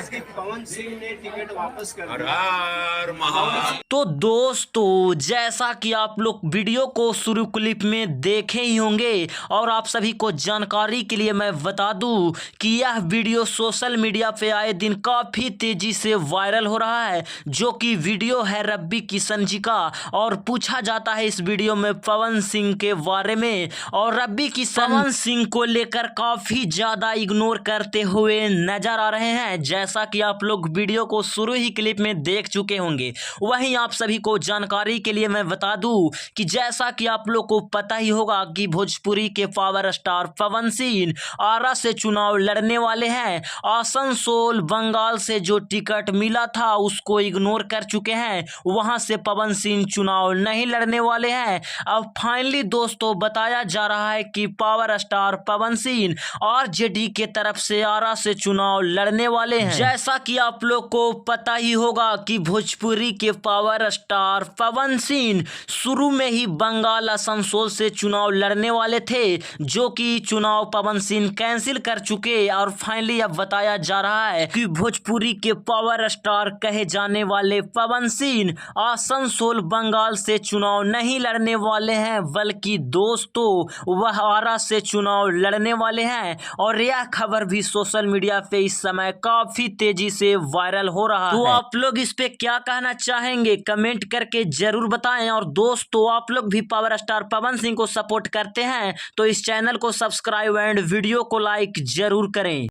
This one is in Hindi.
कि पवन सिंह ने टिकट वापस कर हर दिया। हर महादेव। तो दोस्तों, जैसा कि आप लोग वीडियो को शुरू क्लिप में देखे ही होंगे और आप सभी को जानकारी के लिए मैं बता दूं कि यह वीडियो सोशल मीडिया पे आए दिन काफ़ी तेज़ी से वायरल हो रहा है, जो कि वीडियो है रब्बी किशन जी का। और पूछा जाता है इस वीडियो में पवन सिंह के बारे में, और रब्बी किशन पवन सिंह को लेकर काफ़ी ज़्यादा इग्नोर करते हुए नजर आ रहे हैं, जैसा कि आप लोग वीडियो को शुरू ही क्लिप में देख चुके होंगे। वहीं आप सभी को जानकारी के लिए मैं बता दूं कि जैसा कि आप लोग को पता ही होगा कि भोजपुरी के पावर स्टार पवन सिंह आरा से चुनाव लड़ने वाले हैं। आसनसोल बंगाल से जो टिकट मिला था उसको इग्नोर कर चुके हैं, वहां से पवन सिंह चुनाव नहीं लड़ने वाले हैं। अब फाइनली दोस्तों बताया जा रहा है कि power star Pawan Singh RJD के तरफ से आरा से चुनाव लड़ने वाले हैं। जैसा कि आप लोग को पता ही होगा कि भोजपुरी के पावर स्टार पवन सिंह शुरू में ही बंगाल आसनसोल से चुनाव लड़ने वाले थे, जो कि चुनाव पवन सिंह कैंसिल कर चुके। और फाइनली अब बताया जा रहा है कि भोजपुरी के पावर स्टार कहे जाने वाले पवन सिंह आसनसोल बंगाल से चुनाव नहीं लड़ने वाले हैं, बल्कि दोस्तों वह आरा से चुनाव लड़ने वाले हैं। और यह खबर भी सोशल मीडिया पे इस समय काफी तेजी से वायरल हो रहा है। तो आप लोग इस पे क्या कहना चाहेंगे कमेंट करके जरूर बताएं। और दोस्तों आप लोग भी पावर स्टार पवन सिंह को सपोर्ट करते हैं तो इस चैनल को सब्सक्राइब एंड वीडियो को लाइक जरूर करें।